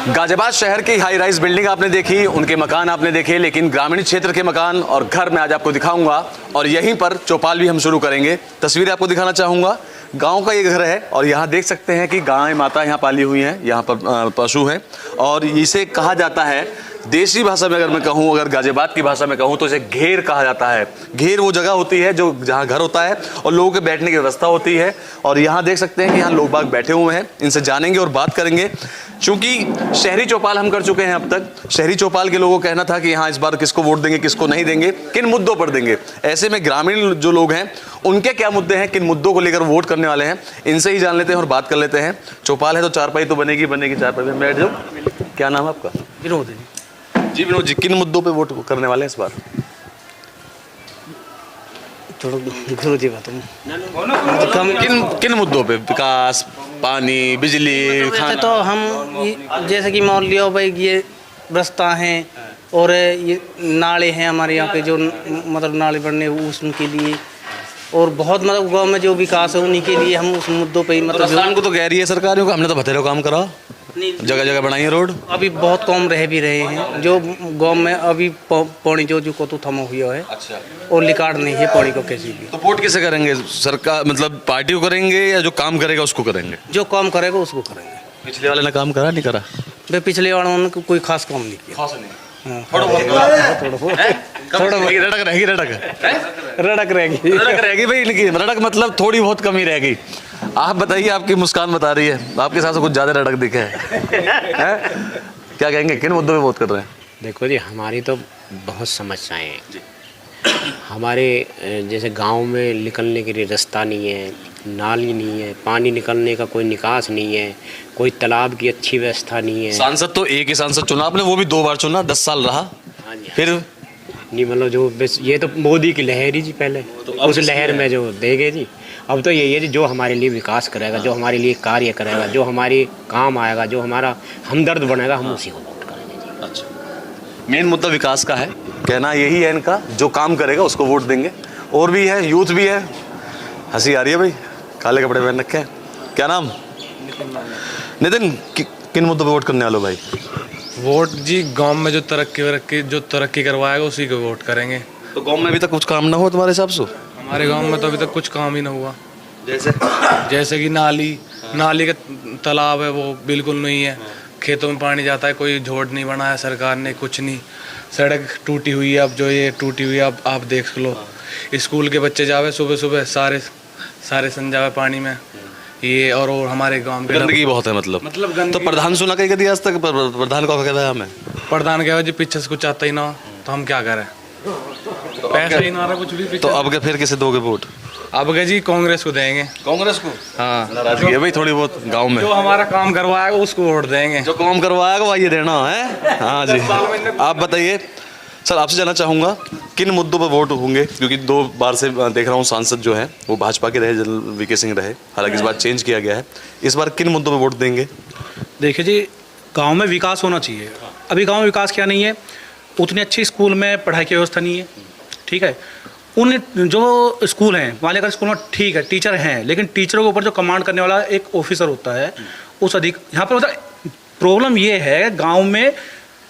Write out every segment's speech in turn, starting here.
गाजियाबाद शहर की high rise building आपने देखी, उनके मकान आपने देखे, लेकिन ग्रामीण क्षेत्र के मकान और घर मैं आज आपको दिखाऊंगा और यहीं पर चौपाल भी हम शुरू करेंगे। तस्वीरें आपको दिखाना चाहूँगा। गांव का ये घर है और यहाँ देख सकते हैं कि गाय माता यहाँ पाली हुई हैं, यहाँ पर पशु हैं और इसे कहा जाता है, देसी भाषा में अगर मैं कहूँ, अगर गाजियाबाद की भाषा में कहूँ तो इसे घेर कहा जाता है। घेर वो जगह होती है जो जहाँ घर होता है और लोगों के बैठने की व्यवस्था होती है। और यहाँ देख सकते हैं कि यहाँ लोग बाग बैठे हुए हैं, इनसे जानेंगे और बात करेंगे। चूंकि शहरी चौपाल हम कर चुके हैं अब तक, शहरी चौपाल के लोगों को कहना था कि यहाँ इस बार किसको वोट देंगे, किसको नहीं देंगे, किन मुद्दों पर देंगे। ऐसे में ग्रामीण जो लोग हैं उनके क्या मुद्दे हैं, किन मुद्दों को लेकर वोट करने वाले हैं, इनसे ही जान लेते हैं और बात कर लेते हैं। चौपाल है तो चारपाई तो बनेगी, चारपाई में बैठ जाओ। क्या नाम है आपका? विनोद जी विनोद जी, किन मुद्दों पे वोट करने वाले हैं इस बार? गुरु जी किन मुद्दों पे? विकास, पानी, बिजली, खाना? तो हम जैसे कि मान लिया भाई, ये रास्ता हैं और ये नाले हैं हमारे यहाँ पे, जो मतलब नाले बनने उसके लिए, और बहुत मतलब गांव में जो विकास है उन्हीं के लिए हम उस मुद्दों पे मतलब राजस्थान को तो कह रही है सरकारों को, हमने तो बथेरे काम करा, जगह जगह बनाई है रोड। अभी बहुत कम रह भी रहे हैं जो गांव में अभी पानी जो को तो थमा हुआ है। अच्छा। और लिकाड़ नहीं है पानी को किसी भी। तो वोट किसे करेंगे? सरकार मतलब पार्टी को करेंगे या जो काम करेगा उसको करेंगे? जो काम करेगा उसको करेंगे। पिछले वाले ने काम करा नहीं करा? वे पिछले वालों ने कोई खास काम नहीं किया। खास नहीं। रड़क रहेगी भाई इनकी, रड़क मतलब थोड़ी बहुत कमी रहेगी। आप बताइए, आपकी मुस्कान बता रही है आपके साथ कुछ ज्यादा रड़क दिखे है? क्या कहेंगे, किन मुद्दों पे वोट कर रहे हैं? देखो जी, हमारी तो बहुत समस्याएं हैं। हमारे जैसे गांव में निकलने के लिए रास्ता नहीं है, नाली नहीं है, पानी निकलने का कोई निकास नहीं है, कोई तालाब की अच्छी व्यवस्था नहीं है। सांसद तो एक ही सांसद चुना आपने, वो भी 2 बार चुना, 10 साल रहा। हाँ जी। फिर नहीं मतलब जो बस ये तो मोदी की लहर ही जी, पहले तो उस लहर में जो देंगे जी। अब तो यही है जी, जो हमारे लिए विकास करेगा, जो हमारे लिए कार्य करेगा, जो हमारे काम आएगा, जो हमारा हमदर्द बनेगा, हम उसी को वोट करेंगे जी। अच्छा, मेन मुद्दा विकास का है, कहना यही है इनका, जो काम करेगा उसको वोट देंगे। और भी है, यूथ भी है। हंसी आ रही है भाई, काले कपड़े पहन रखे हैं। क्या नाम? नितिन, किन मुद्दों पे वोट करने वाले हो भाई? वोट जी, गांव में जो तरक्की करवाएगा उसी को वोट करेंगे। तो गांव में अभी तक कुछ काम ना हो तुम्हारे हिसाब से? हमारे गांव में तो अभी तक कुछ काम ही ना हुआ। जैसे कि नाली का तालाब है वो बिल्कुल नहीं है, खेतों में पानी जाता है, कोई झोड़ नहीं बनाया सरकार ने, कुछ नहीं। सड़क टूटी हुई है, अब जो ये टूटी हुई है आप देख लो। स्कूल के बच्चे जावे सुबह सुबह सारे सन जावे पानी में ये। और हमारे गांव में गंदगी बहुत है मतलब तो प्रधान सुना कहीं कभी आज तक? प्रधान को कहता है हमें, प्रधान कहा जी पीछे से कुछ आता ही ना हो तो हम क्या करें, पैसा ही ना आ रहा कुछ भी। तो अब क्या फिर किसे दोगे वोट? अब क्या जी, कांग्रेस को देंगे। कांग्रेस को? हाँ, नाराजगी है भाई थोड़ी बहुत गांव में। जो हमारा काम करवाएगा उसको वोट देंगे, जो काम करवाएगा वही देना है। हाँ जी, आप बताइए सर, आपसे जानना चाहूँगा किन मुद्दों पर वोट होंगे, क्योंकि 2 बार से देख रहा हूँ सांसद जो हैं वो भाजपा के रहे, जनरल वीके सिंह रहे, हालांकि इस बार चेंज किया गया है। इस बार किन मुद्दों पर वोट देंगे? देखिए जी, गांव में विकास होना चाहिए। अभी गांव में विकास क्या नहीं है, उतनी अच्छी स्कूल में पढ़ाई की व्यवस्था नहीं है, ठीक है। उन जो स्कूल हैं वहाँ लेकर स्कूल में ठीक है, टीचर हैं, लेकिन टीचरों के ऊपर जो कमांड करने वाला एक ऑफिसर होता है, उस यहाँ पर मतलब प्रॉब्लम ये है, गाँव में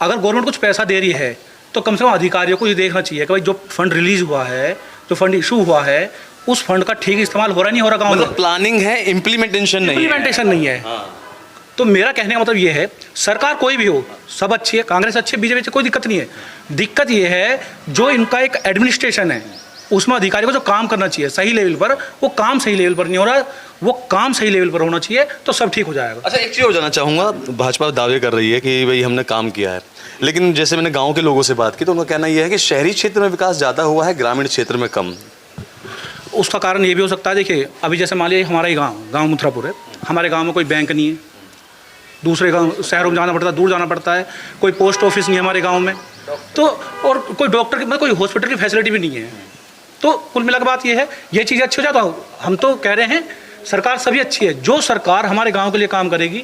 अगर गवर्नमेंट कुछ पैसा दे रही है तो कम से कम अधिकारियों को ये देखना चाहिए कि भाई जो फंड रिलीज हुआ है, जो फंड इशू हुआ है, उस फंड का ठीक इस्तेमाल हो रहा नहीं हो रहा गाँव में। प्लानिंग है, इम्प्लीमेंटेशन नहीं है। तो मेरा कहने का मतलब ये है, सरकार कोई भी हो, सब अच्छी है, कांग्रेस अच्छी है, बीजेपी से कोई दिक्कत नहीं है। दिक्कत ये है जो इनका एक एडमिनिस्ट्रेशन है, उसमें अधिकारी को जो काम करना चाहिए सही लेवल पर, वो काम सही लेवल पर नहीं हो रहा, वो काम सही लेवल पर होना चाहिए तो सब ठीक हो जाएगा। अच्छा, एक चीज़ हो जाना चाहूँगा, भाजपा दावे कर रही है कि भाई हमने काम किया है, लेकिन जैसे मैंने गांव के लोगों से बात की तो उनका कहना यह है कि शहरी क्षेत्र में विकास ज़्यादा हुआ है, ग्रामीण क्षेत्र में कम। उसका कारण ये भी हो सकता है, देखिए अभी जैसे मान लीजिए हमारा ही गाँव मुथरापुर है, हमारे गाँव में कोई बैंक नहीं है, दूसरे गाँव शहरों में जाना पड़ता है, दूर जाना पड़ता है, कोई पोस्ट ऑफिस नहीं है हमारे गाँव में, तो और कोई डॉक्टर की मतलब कोई हॉस्पिटल की फैसिलिटी भी नहीं है। तो कुल मिलाकर बात ये है, ये चीज़ें अच्छी हो जाए तो हम तो कह रहे हैं सरकार सभी अच्छी है, जो सरकार हमारे गाँव के लिए काम करेगी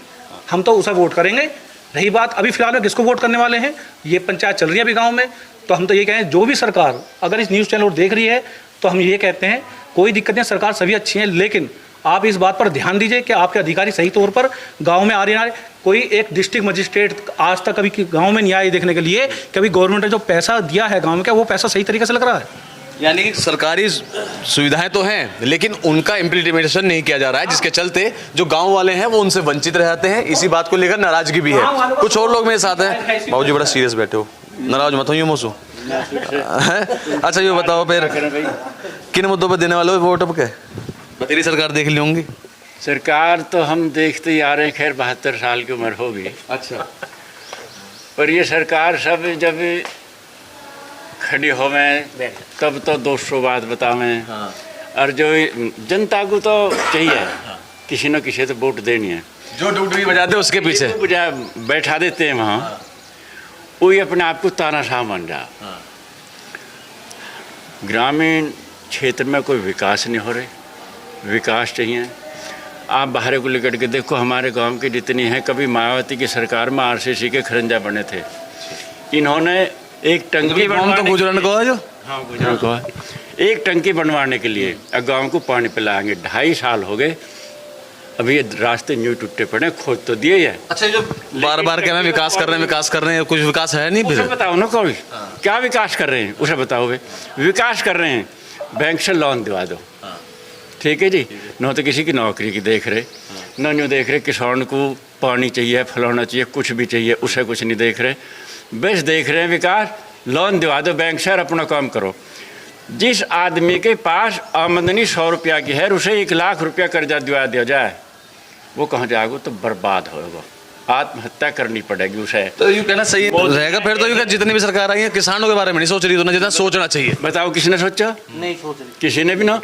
हम तो उसे वोट करेंगे। रही बात अभी फिलहाल में किसको वोट करने वाले हैं, ये पंचायत चल रही है अभी गांव में, तो हम तो ये कहें जो भी सरकार अगर इस न्यूज़ चैनल को देख रही है तो हम ये कहते हैं कोई दिक्कत नहीं, सरकार सभी अच्छी हैं, लेकिन आप इस बात पर ध्यान दीजिए कि आपके अधिकारी सही तौर पर गांव में आ रहे हैं। कोई एक डिस्ट्रिक्ट मजिस्ट्रेट आज तक कभी गांव में नहीं आए देखने के लिए कि अभी गवर्नमेंट ने जो पैसा दिया है गांव में, क्या वो पैसा सही तरीके से लग रहा है। यानी कि सरकारी सुविधाएं तो हैं लेकिन उनका इम्प्लीमेंटेशन नहीं किया जा रहा है, जिसके चलते जो गांव वाले हैं वो उनसे वंचित रह जाते हैं। इसी बात को लेकर नाराजगी भी है। कुछ और लोग मेरे साथ हैं। बाबूजी बड़ा सीरियस बैठे हो, नाराज मत हो यूं मोसू। अच्छा ये बताओ फिर किन मुद्दों पर देने वाले हो वोट? अब क्या बतेरी सरकार देख ली होंगी। सरकार तो हम देखते ही आ रहे हैं, खैर 72 साल की उम्र होगी। अच्छा, पर ये सरकार सब जब खड़ी होवें तब तो 200 बात बतावें। और जो जनता को तो चाहिए किसी न किसी तो वोट देनी है। जो डुगडुगी बजाते हैं उसके पीछे बजा बैठा देते हैं वहाँ, वही अपने आप को तानाशाह बन रहा। ग्रामीण क्षेत्र में कोई विकास नहीं हो रहे, विकास चाहिए। आप बाहर को लेकर के देखो, हमारे गांव की जितनी है, कभी मायावती की सरकार में आरसीसी के खरंजा बने थे। इन्होंने एक टंकी तो गुजरन को जो हाँ गुजरन को एक टंकी बनवाने के लिए गांव को पानी पिलाएंगे। 2.5 साल हो गए, अभी ये रास्ते न्यू टूटे पड़े, खोद तो दिए है। अच्छा, जो बार बार कह रहे हैं विकास कर रहे हैं, कुछ विकास है नहीं। उसे बताओ ना, कोई क्या विकास कर रहे हैं उसे बताओ। वे विकास कर रहे हैं, बैंक से लोन दिवा दो, ठीक है जी। न तो किसी की नौकरी की देख रहे, न यूँ देख रहे किसान को पानी चाहिए, फलाना चाहिए, कुछ भी चाहिए, उसे कुछ नहीं देख रहे। बस देख रहे हैं विकास, लोन दिवा दो बैंक से और अपना काम करो। जिस आदमी के पास आमदनी 100 रुपया की है, उसे 1 लाख रुपया कर्जा दिवा दिया जाए, वो कहाँ जाएगा? तो बर्बाद होगा, आत्महत्या करनी पड़ेगी उसे। तो यूँ कहना सही रहेगा फिर तो। यूँ जितनी भी सरकार आई है किसानों के बारे में नहीं सोच रही, तो जितना सोचना चाहिए। बताओ किसने सोचा? नहीं सोच रही किसी ने भी ना।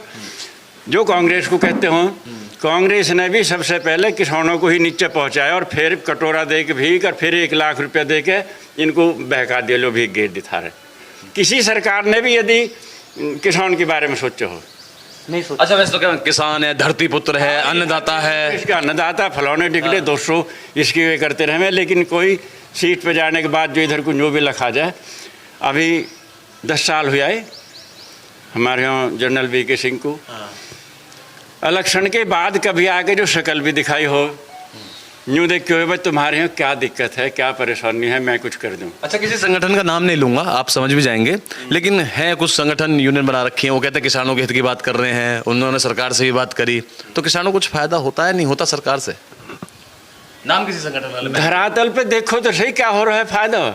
जो कांग्रेस को कहते हो, कांग्रेस ने भी सबसे पहले किसानों को ही नीचे पहुंचाया और फिर कटोरा दे के भीख और फिर 1 लाख रुपया दे के इनको बहका दिया, लो भीख गेट दिखा रहे। किसी सरकार ने भी यदि किसान के बारे में सोचा हो? नहीं सोच। अच्छा, वैसे तो क्या किसान है, धरती पुत्र है, अन्नदाता है, इसका अन्नदाता फलौने डिगले 200 इसकी वे करते रहे। लेकिन कोई सीट पे जाने के बाद जो इधर को जो भी लिखा जाए। अभी 10 साल हुआ है हमारे यहाँ जनरल VK सिंह को। इलेक्शन के बाद कभी आके जो शक्ल भी दिखाई हो, यूँ देख के भाई तुम्हारे यहाँ क्या दिक्कत है, क्या परेशानी है, मैं कुछ कर दूँ। अच्छा, किसी संगठन का नाम नहीं लूंगा, आप समझ भी जाएंगे, लेकिन है कुछ संगठन यूनियन बना रखी है, वो कहते हैं किसानों के हित की बात कर रहे हैं, उन्होंने सरकार से भी बात करी, तो किसानों को कुछ फायदा होता है नहीं होता सरकार से? नाम किसी संगठन वाले धरातल पे देखो तो सही क्या हो रहा है फायदा।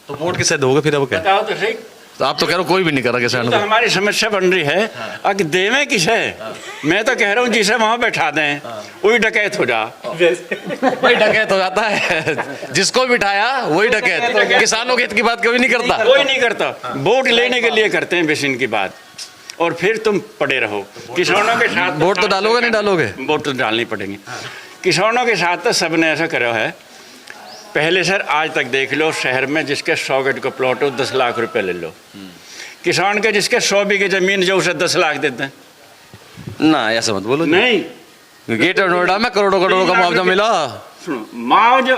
तो वोट किससे दोगे फिर? अब क्या बताओ तो सही। तो आप तो कह रहे हो कोई भी नहीं कर रहा किसानों तो को। हमारी समस्या बन रही है, अब देवें किसे? मैं तो कह रहा हूँ जिसे वहाँ बैठा दें वही डकैत हो जा। वही डकैत हो जाता है, जिसको बिठाया वही डकैत। किसानों के हित की बात कभी नहीं करता, कोई नहीं करता। वोट लेने के लिए करते हैं बेसिन की बात, और फिर तुम पड़े रहो किसानों के साथ। वोट तो डालोगे नहीं डालोगे? वोट तो डालनी पड़ेगी। किसानों के साथ तो सबने ऐसा करा है। पहले सर आज तक देख लो, शहर में जिसके 100 गज का प्लॉट हो 10 लाख रुपए ले लो, किसान के जिसके 100 बीघे जमीन जो उसे 10 लाख देते हैं। ना ऐसा मत बोलो। नहीं, ग्रेटर नोएडा में करोड़ों करोड़ों का मुआवजा मिला। सुनो, मुआवजा,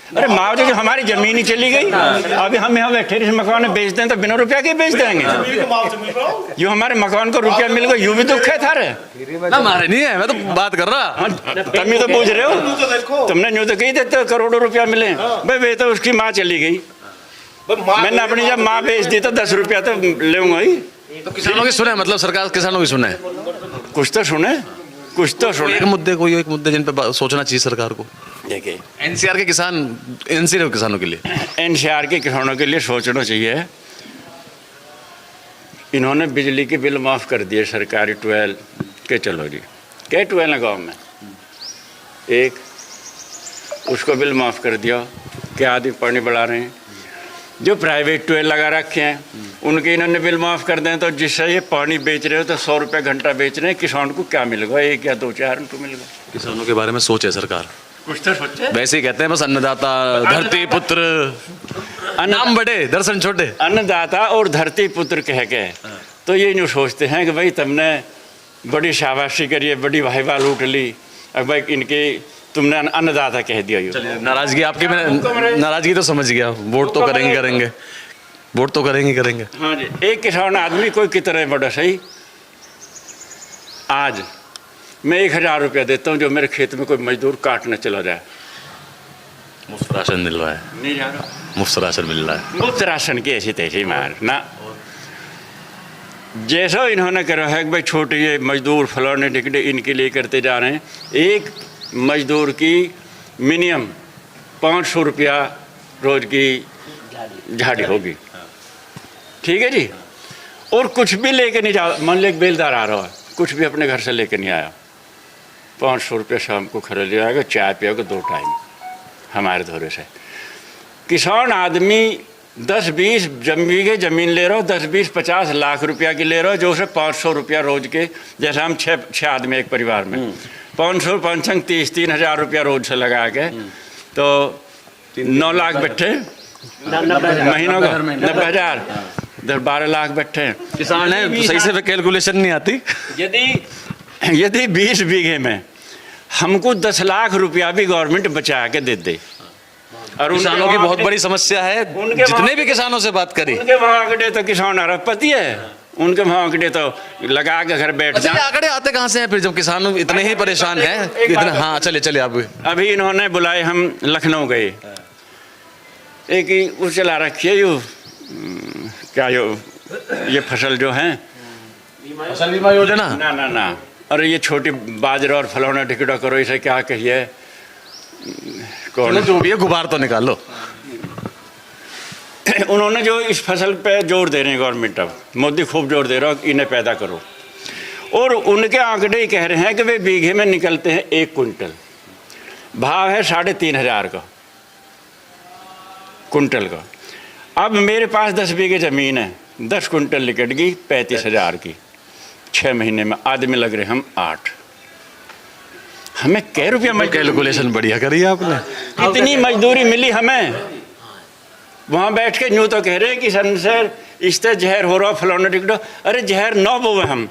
अरे मुआवजा जो हमारी जमीन ही चली गई। अभी हम यहाँ बैठे इस मकान में बेच दें तो बिना रुपया के बेच देंगे। यूँ हमारे मकान को रुपया मिल गया, यूँ भी दुख है थारे ना, हमारे नहीं है, मैं तो बात कर रहा। तुम ही तो पूछ रहे हो, तुमने यूँ तो कही देते करोड़ों रुपया मिले भाई। वे तो उसकी माँ चली गई, मैंने अपनी जब माँ बेच दी तो 10 रुपया तो लेऊंगा ही। तो किसानों की सुने, मतलब सरकार किसानों की सुने, कुछ तो सुने, कुछ तो सुने। एक मुद्दे जिन पे सोचना चाहिए सरकार को। देखिए एनसीआर के किसानों के लिए, NCR के किसानों के लिए सोचना चाहिए। इन्होंने बिजली के बिल माफ़ कर दिए सरकारी 12 के। चलो जी, क्या 12 है गाँव में, एक उसको बिल माफ़ कर दिया, क्या आदमी पानी बढ़ा रहे हैं। जो प्राइवेट 12 लगा रखे हैं उनके इन्होंने बिल माफ़ कर दें, तो जिससे ये पानी बेच रहे हो तो 100 रुपये घंटा बेच रहे हैं, किसान को क्या मिलेगा? 1 या 2 4 उनको मिलेगा। किसानों के बारे में सोचे सरकार, कुछ तो सोचे। वैसे ही कहते हैं बस अन्नदाता, धरती पुत्र, नाम बड़े दर्शन छोटे। अन्नदाता और धरती पुत्र कह के तो ये यूँ सोचते हैं कि भाई तुमने बड़ी शाबाशी करी है, बड़ी वाहवाही लूट ली, अब भाई इनके तुमने अन्नदाता कह दिया। नाराजगी आपकी, मैं नाराजगी तो समझ गया। वोट तो करेंगे, वोट तो करेंगे। हाँ जी, एक किसान आदमी कोई कितना बड़ा सही, आज मैं 1000 रुपया देता हूँ, जो मेरे खेत में कोई मजदूर काटने चला जाए। मुफ्त राशन मिल रहा है, नहीं जा रहा, मुफ्त राशन मिल रहा है। मुफ्त राशन की ऐसी तैसी मार ना। जैसा इन्होंने करा है कि भाई छोटे ये मजदूर फलाने टिकटे इनके लिए करते जा रहे हैं। एक मजदूर की मिनिमम 500 रुपया रोज की झाड़ी होगी, ठीक है जी। और कुछ भी लेके नहीं जा, मान लो एक बेलदार आ रहा है, कुछ भी अपने घर से लेके नहीं आया, 500 रुपया शाम को खरीद ले आएगा, चाय पिएगा 2 टाइम हमारे धोरे से। किसान आदमी 10-20 बीघे ज़मीन ले रहा हो, 10-20-50 लाख रुपया की ले रहा हो, जो उसे 500 रुपया रोज के, जैसे हम 6 आदमी एक परिवार में, 500 5 30 हज़ार रुपया रोज से लगा के, तो 9 लाख बैठे महीनों का, 90,000, 12 लाख बैठे हैं। किसान है तो सही से कैलकुलेशन नहीं आती। यदि 20 बीघे में हमको 10 लाख रुपया भी गवर्नमेंट बचा के दे दे, और किसानों की बहुत बड़ी समस्या है, जितने भी किसानों से बात करी, उनके वहाँ आंकड़े तो किसान अरबपति है, उनके वहाँ आंकड़े तो लगा के घर बैठ अच्छा, जाए। आंकड़े आते कहाँ से हैं फिर, जब किसान इतने ही परेशान हैं इतना? हाँ चलिए आप। अभी इन्होंने बुलाए, हम लखनऊ गए, एक ही वो चला रखी है यो क्या ये फसल जो है फसल बीमा योजना ना, अरे ये छोटी बाजरा और फलौना टिकटा करो, इसे क्या कहिए, कौन जो भी है गुबार तो निकालो। उन्होंने जो इस फसल पे जोर दे रहे हैं गवर्नमेंट, अब मोदी खूब जोर दे रहा है इन्हें पैदा करो, और उनके आंकड़े ही कह रहे हैं कि वे बीघे में निकलते हैं 1 कुंटल, भाव है 3,500 का कुंटल का। अब मेरे पास 10 बीघे ज़मीन है, 10 कुंटल निकट गई 35,000 की, 6 महीने में आदमी लग रहे हम 8, हमें कै रुपया कैलकुलेशन बढ़िया करी आपने। कितनी मजदूरी मिली हमें। वहाँ बैठ के यूँ तो कह रहे हैं कि सर इस तरह जहर हो रहा फलौना टिकटो, अरे जहर 9 बोए हम,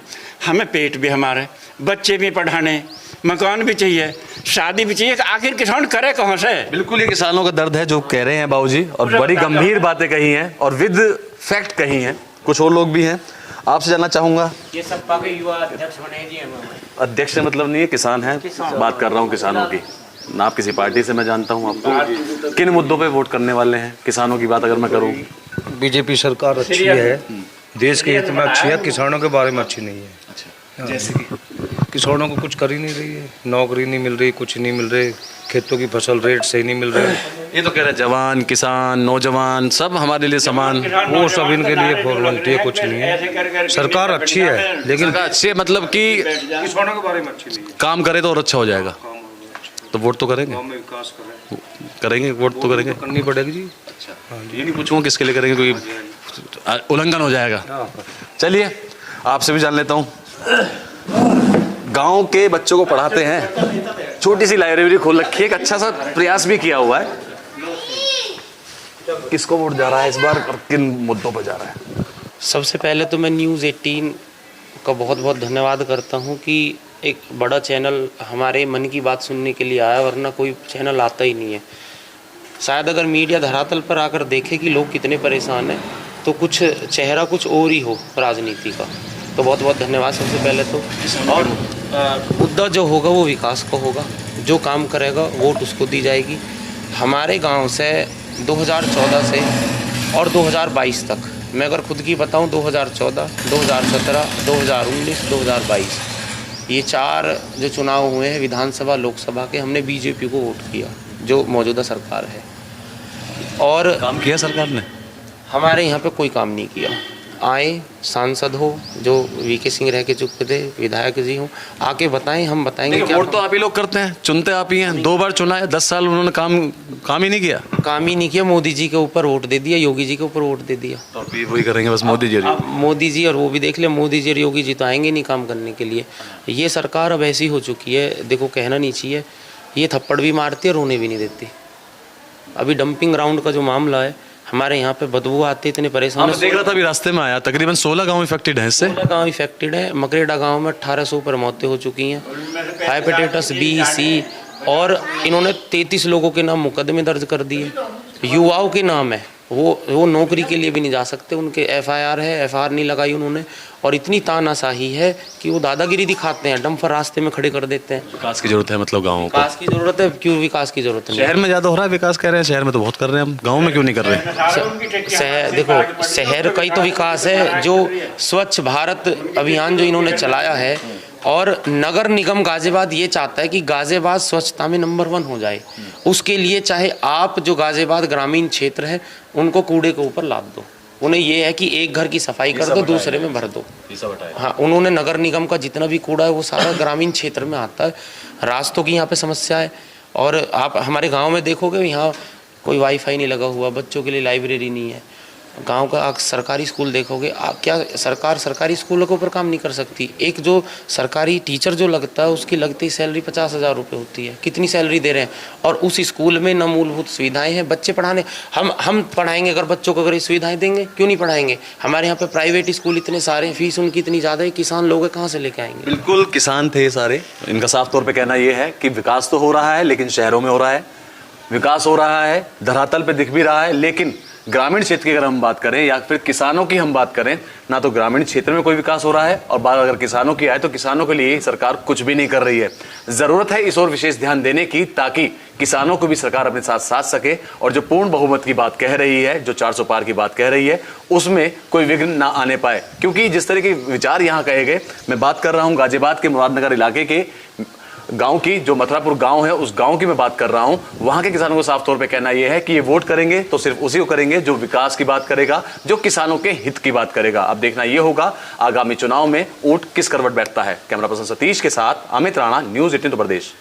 हमें पेट भी हमारे, बच्चे भी पढ़ाने, मकान भी चाहिए, शादी भी चाहिए, आखिर किसान करे कहाँ से। बिल्कुल ये किसानों का दर्द है जो कह रहे हैं बाबूजी, और बड़ी गंभीर बातें कही हैं और विद फैक्ट कही हैं। कुछ और लोग भी हैं, आपसे जानना चाहूँगा। ये सपा के युवा अध्यक्ष बने जी हम। अध्यक्ष से मतलब नहीं है, किसान है, बात कर रहा हूँ किसानों की ना। आप किसी पार्टी से, मैं जानता हूँ आपको, किन मुद्दों पे वोट करने वाले हैं? किसानों की बात अगर मैं करूँ, बीजेपी सरकार अच्छी है, देश के हित में अच्छी है, किसानों के बारे में अच्छी नहीं है। अच्छा, जैसे कि किसानों को कुछ कर ही नहीं रही है, नौकरी नहीं मिल रही, कुछ नहीं मिल रही, खेतों की फसल रेट सही नहीं मिल रहे। ये तो कह रहे हैं जवान किसान नौजवान सब हमारे लिए समान, वो सब इनके लिए फॉर्मेलिटी है, कुछ नहीं है। सरकार अच्छी है लेकिन अच्छे मतलब कि किसानों के बारे में अच्छी नहीं है। काम करे तो और अच्छा हो जाएगा, तो वोट तो करेंगे, गाँव में विकास करेंगे वोट तो करेंगे। करनी पड़ेगी जी। ये नहीं पूछूंगा किसके लिए करेंगे, क्योंकि उल्लंघन हो जाएगा। चलिए आपसे भी जान लेता हूँ, गांव के बच्चों को पढ़ाते हैं, छोटी सी लाइब्रेरी खोल रखी है, एक अच्छा सा प्रयास भी किया हुआ है। किसको वोट जा रहा है इस बार और किन मुद्दों पर जा रहा है? सबसे पहले तो मैं न्यूज़ 18 का बहुत बहुत धन्यवाद करता हूं कि एक बड़ा चैनल हमारे मन की बात सुनने के लिए आया, वरना कोई चैनल आता ही नहीं है। शायद अगर मीडिया धरातल पर आकर देखे कि लोग कितने परेशान हैं, तो कुछ चेहरा कुछ और ही हो राजनीति का। तो बहुत बहुत धन्यवाद सबसे पहले तो। और मुद्दा जो होगा वो विकास का होगा, जो काम करेगा वोट उसको दी जाएगी। हमारे गांव से 2014 से और 2022 तक, मैं अगर खुद की बताऊं, 2014, 2017, 2019, 2022 ये 4 जो चुनाव हुए हैं विधानसभा लोकसभा के, हमने बीजेपी को वोट किया, जो मौजूदा सरकार है। और काम किया सरकार ने? हमारे यहाँ पे कोई काम नहीं किया। आए सांसद हो जो वीके सिंह रह के चुके थे, विधायक जी हो, आके बताएं, हम बताएंगे। क्या वोट तो आप ही लोग करते हैं, चुनते आप ही हैं, 2 बार चुना है, 10 साल उन्होंने काम ही नहीं किया। काम ही नहीं किया। मोदी जी के ऊपर वोट दे दिया, योगी जी के ऊपर वोट दे दिया। तो अभी वही करेंगे बस, मोदी जी। मोदी जी, और वो भी देख ले, मोदी जी और योगी जी तो आएंगे नहीं काम करने के लिए। ये सरकार अब ऐसी हो चुकी है, देखो कहना नहीं चाहिए, ये थप्पड़ भी मारती है, रोने भी नहीं देती। अभी डंपिंग ग्राउंड का जो मामला है, हमारे यहाँ पे बदबू आते, इतने परेशान देख रहा था अभी रास्ते में आया, तकरीबन 16 गांव इफेक्टेड हैं इससे। 16 गाँव इफेक्टेड है। मकरेडा गांव में 1800 पर मौतें हो चुकी हैं, हेपेटाइटिस B, C, और इन्होंने 33 लोगों के नाम मुकदमे दर्ज कर दिए, युवाओं के नाम है। वो नौकरी के लिए भी नहीं जा सकते। उनके एफआईआर है, एफआईआर नहीं लगाई उन्होंने, और इतनी तानाशाही है कि वो दादागिरी दिखाते हैं, डंपर रास्ते में खड़े कर देते हैं। विकास की जरूरत है मतलब गाँव को। विकास की जरूरत है, क्यों विकास की जरूरत है? शहर में ज़्यादा हो रहा है विकास, कह रहे हैं शहर में तो बहुत कर रहे हैं हम, गाँव में क्यों नहीं कर रहे हैं? शहर देखो, शहर का ही तो विकास है। जो स्वच्छ भारत अभियान जो इन्होंने चलाया है, और नगर निगम गाजियाबाद ये चाहता है कि गाजियाबाद स्वच्छता में नंबर 1 हो जाए। उसके लिए चाहे आप जो गाजियाबाद ग्रामीण क्षेत्र है उनको कूड़े के ऊपर लाद दो, उन्हें ये है कि एक घर की सफाई कर दो, दूसरे में भर दो। हाँ, उन्होंने नगर निगम का जितना भी कूड़ा है वो सारा ग्रामीण क्षेत्र में आता है। रास्तों की यहाँ पे समस्या है, और आप हमारे गांव में देखोगे यहाँ कोई वाईफाई नहीं लगा हुआ, बच्चों के लिए लाइब्रेरी नहीं है। गांव का सरकारी स्कूल देखोगे, क्या सरकार सरकारी स्कूलों के ऊपर काम नहीं कर सकती? एक जो सरकारी टीचर जो लगता है उसकी लगती सैलरी 50,000 रुपये होती है। कितनी सैलरी दे रहे हैं? और उस स्कूल में न मूलभूत सुविधाएं हैं। बच्चे पढ़ाने हम पढ़ाएंगे, अगर बच्चों को अगर ये सुविधाएं देंगे, क्यों नहीं पढ़ाएंगे? हमारे यहाँ पे प्राइवेट स्कूल इतने सारे हैं, फीस उनकी इतनी ज़्यादा है, किसान लोग कहाँ से लेके आएंगे? बिल्कुल, किसान थे सारे। इनका साफ तौर पे कहना ये है कि विकास तो हो रहा है लेकिन शहरों में हो रहा है, विकास हो रहा है धरातल पे दिख भी रहा है, लेकिन ग्रामीण क्षेत्र की अगर हम बात करें या फिर किसानों की हम बात करें, ना तो ग्रामीण क्षेत्र में कोई विकास हो रहा है, और बात अगर किसानों की आए तो किसानों के लिए सरकार कुछ भी नहीं कर रही है। जरूरत है इस ओर विशेष ध्यान देने की, ताकि किसानों को भी सरकार अपने साथ साथ सके, और जो पूर्ण बहुमत की बात कह रही है, जो 400 पार की बात कह रही है, उसमें कोई विघ्न ना आने पाए। क्योंकि जिस तरह के विचार यहाँ कहे गए, मैं बात कर रहा हूँ गाजियाबाद के मुरादनगर इलाके के गांव की, जो मथुरापुर गांव है उस गांव की मैं बात कर रहा हूं। वहां के किसानों को साफ तौर पे कहना यह है कि ये वोट करेंगे तो सिर्फ उसी को करेंगे जो विकास की बात करेगा, जो किसानों के हित की बात करेगा। अब देखना यह होगा आगामी चुनाव में ऊंट किस करवट बैठता है। कैमरा पर्सन सतीश के साथ अमित राणा, न्यूज़ 18 उत्तर प्रदेश।